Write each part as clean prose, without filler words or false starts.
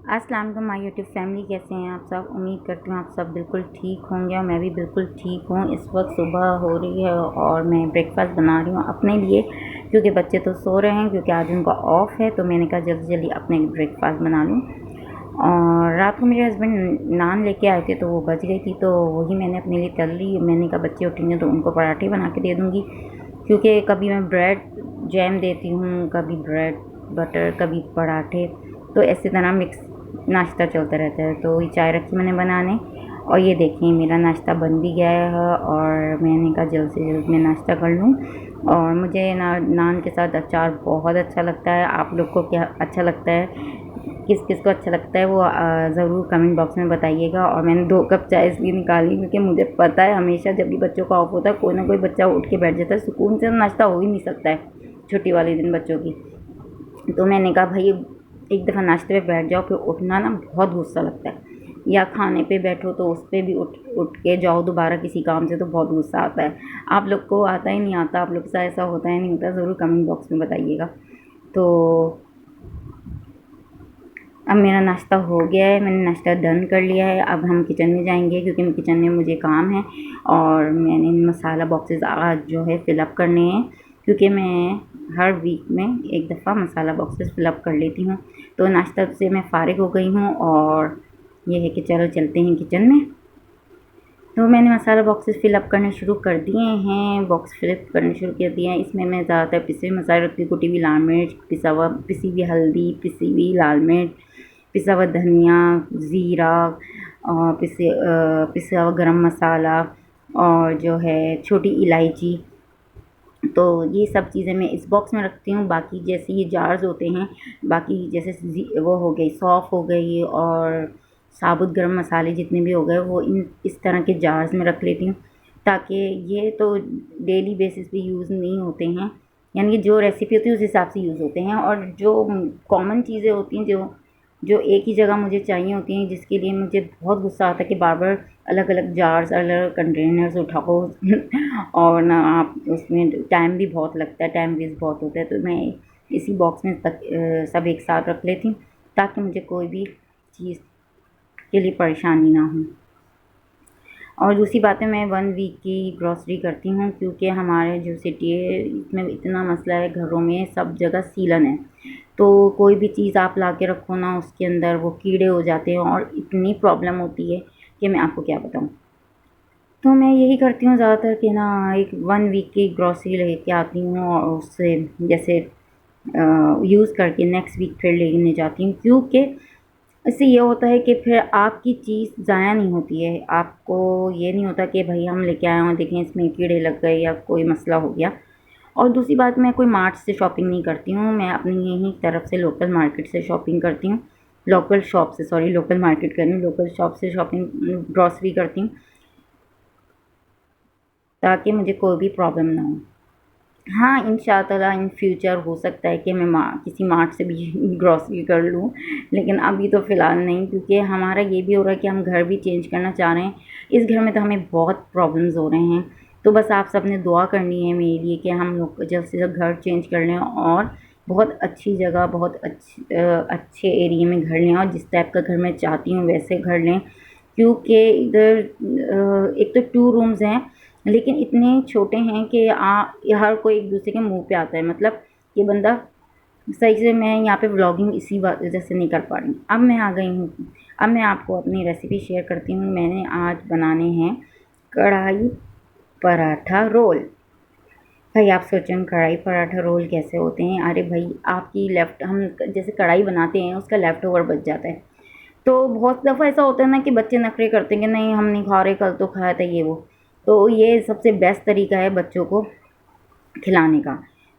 अस्सलाम वालेकुम my YouTube family, कैसे हैं आप सब। उम्मीद करती हूँ आप सब बिल्कुल ठीक होंगे और मैं भी बिल्कुल ठीक हूँ। इस वक्त सुबह हो रही है और मैं ब्रेकफास्ट बना रही हूँ अपने लिए, क्योंकि बच्चे तो सो रहे हैं, क्योंकि आज उनका ऑफ है। तो मैंने कहा जल्दी जल्दी अपने लिए ब्रेकफास्ट बना लूँ। और रात को मेरे हस्बैंड नान लेके आए थे, तो वो बच गई थी, तो वही मैंने अपने लिए तल ली। मैंने कहा बच्चे उठेंगे तो उनको पराठे बना के दे दूँगी, क्योंकि कभी मैं ब्रेड जैम देती हूँ, कभी ब्रेड बटर, कभी पराठे, तो ऐसे तरह मिक्स नाश्ता चलता रहता है। तो ये चाय रखी मैंने बनाने, और ये देखिए मेरा नाश्ता बन भी गया है। और मैंने कहा जल्द से जल्द मैं नाश्ता कर लूँ। और मुझे नान के साथ अचार बहुत अच्छा लगता है। आप लोग को क्या अच्छा लगता है, किस किस को अच्छा लगता है, वो ज़रूर कमेंट बॉक्स में बताइएगा। और मैंने 2 कप चाय इसलिए निकाली क्योंकि मुझे पता है हमेशा जब भी बच्चों का ऑफ होता है कोई ना कोई बच्चा उठ के बैठ जाता है। सुकून से नाश्ता हो ही नहीं सकता है छुट्टी वाले दिन बच्चों की। तो मैंने कहा भाई एक दफ़ा नाश्ते पे बैठ जाओ, फिर उठना ना बहुत गुस्सा लगता है, या खाने पे बैठो तो उस पर भी उठ उठ के जाओ दोबारा किसी काम से, तो बहुत गुस्सा आता है। आप लोग को आता ही नहीं आता, आप लोग के साथ ऐसा होता है नहीं होता, ज़रूर कमेंट बॉक्स में बताइएगा। तो अब मेरा नाश्ता हो गया है, मैंने नाश्ता डन कर लिया है। अब हम किचन में जाएंगे, क्योंकि किचन में मुझे काम है। और मैंने मसाला बॉक्सेस आज जो है फ़िलअप करने हैं, क्योंकि मैं हर वीक में एक दफ़ा मसाला बॉक्सेस फ़िलअप कर लेती हूँ। तो नाश्ता से मैं फ़ारिग हो गई हूँ, और ये है कि चलो चलते हैं किचन में। तो मैंने मसाला बॉक्सेस फ़िलअप करने शुरू कर दिए हैं, बॉक्स फ़िलअप करने शुरू कर दिए हैं। इसमें मैं ज़्यादातर पिसे हुए मसाले रखती हूँ, कुटी हुई लाल मिर्च, पिसी हुई हल्दी, पिसी हुई लाल मिर्च, पिसा हुआ धनिया, ज़ीरा, और पिसा हुआ गरम मसाला, और जो है छोटी इलायची। तो ये सब चीज़ें मैं इस बॉक्स में रखती हूँ। बाकी जैसे ये जार्स होते हैं, बाकी जैसे वो हो गई सौंफ हो गई, और साबुत गरम मसाले जितने भी हो गए, वो इस तरह के जार्स में रख लेती हूँ, ताकि ये तो डेली बेसिस पे यूज़ नहीं होते हैं, यानी कि जो रेसिपी होती है उस हिसाब से यूज़ होते हैं। और जो कॉमन चीज़ें होती हैं, जो जो एक ही जगह मुझे चाहिए होती हैं, जिसके लिए मुझे बहुत गुस्सा आता है कि बार बार अलग अलग जार्स, अलग अलग कंटेनर्स उठाओ और ना आप उसमें टाइम भी बहुत लगता है, टाइम वेस्ट बहुत होता है। तो मैं इसी बॉक्स में सब एक साथ रख लेती हूँ, ताकि मुझे कोई भी चीज़ के लिए परेशानी ना हो। और दूसरी बात है, मैं 1 वीक की ग्रॉसरी करती हूँ, क्योंकि हमारे जो सिटी है इसमें इतना मसला है, घरों में सब जगह सीलन है। तो कोई भी चीज़ आप ला के रखो ना, उसके अंदर वो कीड़े हो जाते हैं, और इतनी प्रॉब्लम होती है कि मैं आपको क्या बताऊँ। तो मैं यही करती हूँ ज़्यादातर कि ना एक 1 वीक की ग्रॉसरी लेके आती हूँ, और उससे जैसे यूज़ करके नेक्स्ट वीक फिर लेने जाती हूँ, क्योंकि इससे ये होता है कि फिर आपकी चीज़ ज़ाया नहीं होती है। आपको ये नहीं होता कि भाई हम लेके आए हैं, देखें इसमें कीड़े लग गए या कोई मसला हो गया। और दूसरी बात, मैं कोई मार्ट से शॉपिंग नहीं करती हूँ, मैं अपनी यहीं तरफ से लोकल मार्केट से शॉपिंग करती हूँ। लोकल शॉप से, सॉरी लोकल मार्केट कह रही हूँ, लोकल शॉप से शॉपिंग ग्रॉसरी करती हूँ, ताकि मुझे कोई भी प्रॉब्लम ना हो। हाँ, इंशाअल्लाह इन फ्यूचर हो सकता है कि मैं किसी मार्ट से भी ग्रॉसरी कर लूँ, लेकिन अभी तो फ़िलहाल नहीं, क्योंकि हमारा ये भी हो रहा है कि हम घर भी चेंज करना चाह रहे हैं। इस घर में तो हमें बहुत प्रॉब्लम्स हो रहे हैं। तो बस आप सब ने दुआ करनी है मेरे लिए कि हम लोग जल्द से जल्द घर चेंज कर लें, और बहुत अच्छी जगह, बहुत अच्छे एरिया में घर लें, और जिस टाइप का घर मैं चाहती हूँ वैसे घर लें। क्योंकि इधर एक तो 2 रूम्स हैं, लेकिन इतने छोटे हैं कि हर कोई एक दूसरे के मुंह पे आता है, मतलब ये बंदा सही से। मैं यहाँ पे व्लॉगिंग इसी वजह से नहीं कर पा रही। अब मैं आ गई हूँ, अब मैं आपको अपनी रेसिपी शेयर करती हूँ। मैंने आज बनाने हैं कढ़ाई पराठा रोल। भाई आप सोचें कढ़ाई पराठा रोल कैसे होते हैं। अरे भाई आपकी हम जैसे कढ़ाई बनाते हैं उसका लेफ़्ट ओवर बच जाता है। तो बहुत दफ़ा ऐसा होता है ना कि बच्चे नखरे करते हैं कि नहीं हम नहीं खा रहे, कल तो खाया था ये वो। तो ये सबसे बेस्ट तरीका है बच्चों को खिलाने का।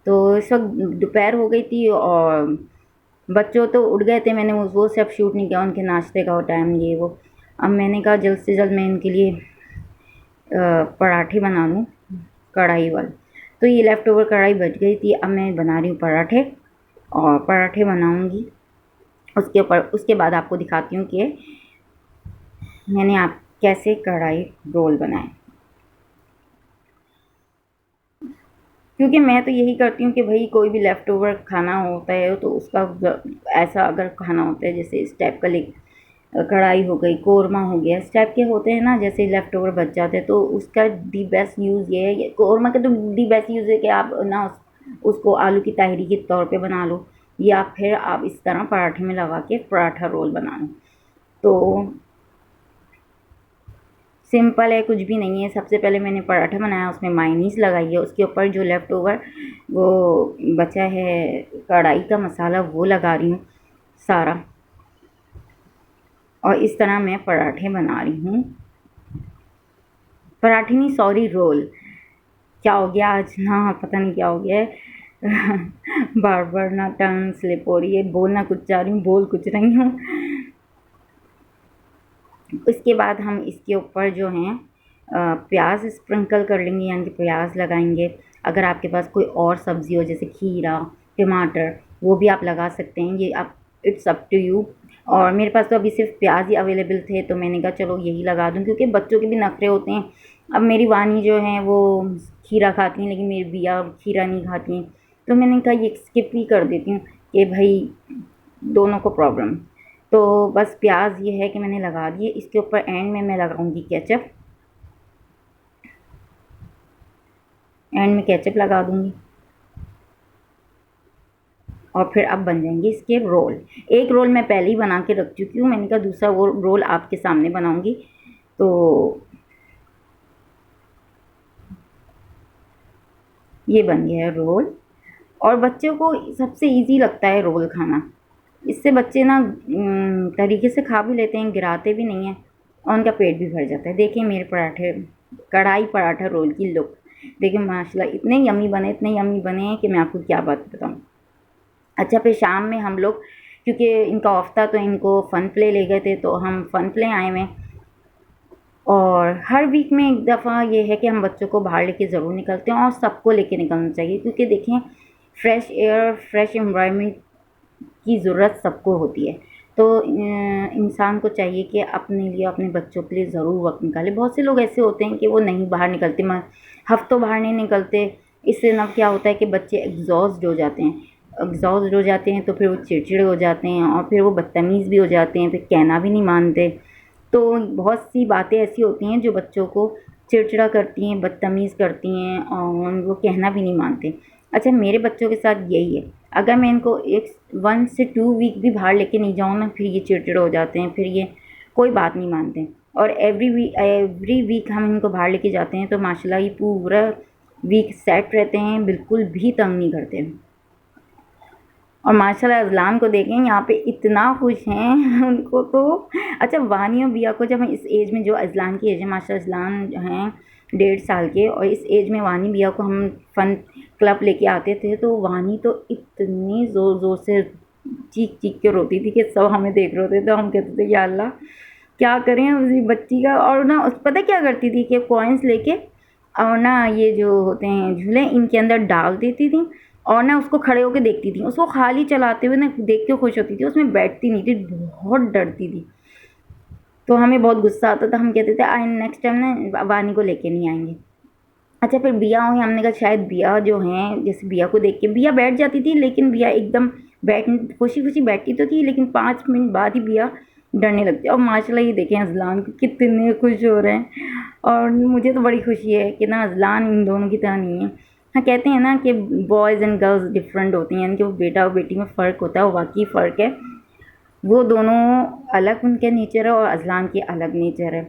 तो इस वक्त दोपहर हो गई थी, और बच्चों तो उठ गए थे, मैंने वो सब शूट नहीं किया, उनके नाश्ते का टाइम ये वो। अब मैंने कहा जल्द से जल्द मैं इनके लिए पराठे बना लूँ कढ़ाई वाले। तो ये लेफ़्ट ओवर कढ़ाई बच गई थी, अब मैं बना रही हूँ पराठे, और पराठे बनाऊँगी। उसके बाद आपको दिखाती हूँ कि मैंने आप कैसे कढ़ाई रोल बनाए। क्योंकि मैं तो यही करती हूँ कि भाई कोई भी लेफ़्ट ओवर खाना होता है तो उसका ऐसा अगर खाना होता है जैसे इस टाइप का कढ़ाई हो गई, कोरमा हो गया, इस टाइप के होते हैं ना, जैसे लेफ़्ट ओवर बच जाते हैं, तो उसका दी बेस्ट यूज़ ये है, कोरमा का तो दी बेस्ट यूज़ है कि आप ना उसको आलू की ताहरी के तौर पे बना लो, या फिर आप इस तरह पराठे में लगा के पराठा रोल बना लो। तो सिंपल है, कुछ भी नहीं है। सबसे पहले मैंने पराठा बनाया, उसमें मायोनीज़ लगाई है, उसके ऊपर जो लेफ़्ट ओवर वो बचा है कढ़ाई का मसाला वो लगा रही हूँ सारा, और इस तरह मैं पराठे बना रही हूँ। पराठे नहीं, सॉरी, रोल। क्या हो गया आज ना, पता नहीं क्या हो गया है बार बार ना टंग स्लिप हो रही है, बोलना कुछ चाह रही हूँ, बोल कुछ रही हूँ। इसके बाद हम इसके ऊपर जो हैं प्याज स्प्रिंकल कर लेंगे, यानी कि प्याज लगाएंगे। अगर आपके पास कोई और सब्ज़ी हो जैसे खीरा, टमाटर, वो भी आप लगा सकते हैं, ये आप इट्स अप टू यू। और मेरे पास तो अभी सिर्फ प्याज ही अवेलेबल थे, तो मैंने कहा चलो यही लगा दूँ, क्योंकि बच्चों के भी नखरे होते हैं। अब मेरी वानी जो है वो खीरा खाती हैं, लेकिन मेरी बिया खीरा नहीं खाती हैं, तो मैंने कहा ये स्किप ही कर देती हूँ कि भाई दोनों को प्रॉब्लम। तो बस प्याज ये है कि मैंने लगा दिए। इसके ऊपर एंड में मैं लगाऊंगी केचप, एंड में केचप लगा दूंगी, और फिर अब बन जाएंगे इसके रोल। एक रोल मैं पहले ही बना के रख चुकी हूँ, मैंने कहा दूसरा वो रोल आपके सामने बनाऊंगी। तो ये बन गया है रोल, और बच्चों को सबसे इजी लगता है रोल खाना। इससे बच्चे ना तरीके से खा भी लेते हैं, गिराते भी नहीं हैं, और उनका पेट भी भर जाता है। देखिए मेरे पराठे, कढ़ाई पराठा रोल की लुक देखिए, माशाल्लाह इतने यमी बने, इतने यमी बने हैं कि मैं आपको क्या बात बताऊँ। अच्छा, फिर शाम में हम लोग, क्योंकि इनका ऑफ था तो इनको फ़न प्ले ले गए थे, तो हम फ़न प्ले आए हुए हैं। और हर वीक में एक दफ़ा ये है कि हम बच्चों को बाहर लेके ज़रूर निकलते हैं, और सबको लेके निकलना चाहिए, क्योंकि देखें फ्रेश एयर, फ्रेश एनवायरनमेंट की ज़रूरत सबको होती है। तो इंसान को चाहिए कि अपने लिए, अपने बच्चों के लिए ज़रूर वक्त निकाले। बहुत से लोग ऐसे होते हैं कि वो नहीं बाहर निकलते, हफ्तों बाहर नहीं निकलते। इससे ना क्या होता है कि बच्चे एग्जॉस्ट हो जाते हैं, एग्जॉस्ट हो जाते हैं तो फिर वो चिड़चिड़े हो जाते हैं, और फिर वो बदतमीज़ भी हो जाते हैं, फिर कहना भी नहीं मानते। तो बहुत सी बातें ऐसी होती हैं जो बच्चों को चिड़चिड़ा करती हैं, बदतमीज़ करती हैं, और वो कहना भी नहीं मानते। अच्छा, मेरे बच्चों के साथ यही है, अगर मैं इनको 1 से 2 वीक भी बाहर लेके नहीं जाऊँ ना, फिर ये चिड़चिड़े हो जाते हैं, फिर ये कोई बात नहीं मानते। और एवरी वीक हम इनको बाहर लेके जाते हैं तो माशाल्लाह ये पूरा वीक सेट रहते हैं, बिल्कुल भी तंग नहीं करते। और माशाल्लाह अज़लान को देखें, यहाँ पे इतना खुश हैं उनको तो। अच्छा, वानी और बिया को जब हम इस एज में, जो अज़लान की एज है, माशाल्लाह अज़लान हैं 1.5 साल के, और इस एज में वानी बिया को हम फ़न क्लब लेके आते थे, तो वानी तो इतनी ज़ोर ज़ोर से चीख चीख के रोती थी कि सब हमें देख रहे होते थे। हम कहते थे या अल्लाह क्या करें उसी बच्ची का। और ना पता क्या करती थी कि कॉइन्स लेके, और ना ये जो होते हैं झूले, इनके अंदर डाल देती थी, और ना उसको खड़े होकर देखती थी, उसको खाली चलाते हुए ना देख के खुश होती थी, उसमें बैठती नहीं थी, बहुत डरती थी। तो हमें बहुत गुस्सा आता था, हम कहते थे आई नेक्स्ट टाइम ना वानी को लेके नहीं आएंगे। अच्छा, फिर बिया हुई, हमने कहा शायद बिया जो हैं, जैसे बिया को देख के बिया बैठ जाती थी, लेकिन बिया एकदम बैठ खुशी खुशी बैठती तो थी, लेकिन 5 मिनट बाद ही बिया डरने लगती। और माशाल्लाह ये देखें अज़लान कितने खुश हो रहे हैं, और मुझे तो बड़ी खुशी है कि ना अज़लान इन दोनों की तरह नहीं है। हाँ, कहते हैं ना कि बॉयज़ एंड गर्ल्स डिफरेंट होती हैं, यानी कि वो बेटा और बेटी में फ़र्क होता है, वो वाकई फ़र्क है। वो दोनों अलग उनके नेचर है, और अज़लान की अलग नेचर है।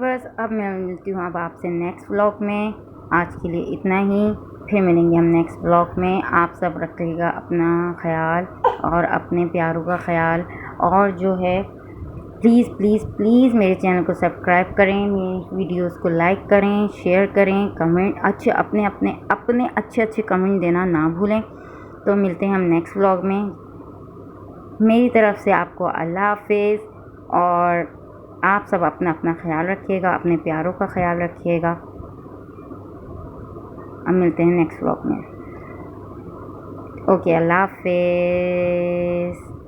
व्यूवर्स, अब मैं मिलती हूँ अब आपसे नेक्स्ट व्लॉग में। आज के लिए इतना ही, फिर मिलेंगे हम नेक्स्ट व्लॉग में। आप सब रखिएगा अपना ख्याल और अपने प्यारों का ख्याल, और जो है प्लीज़ प्लीज़ प्लीज़ मेरे चैनल को सब्सक्राइब करें, मेरी वीडियोस को लाइक करें, शेयर करें, कमेंट अपने अच्छे कमेंट देना ना भूलें। तो मिलते हैं हम नेक्स्ट व्लॉग में। मेरी तरफ से आपको अल्लाह हाफिज़, और आप सब अपना ख्याल रखिएगा, अपने प्यारों का ख्याल रखिएगा। अब मिलते हैं नेक्स्ट व्लॉग में। ओके, अल्लाह हाफिज़।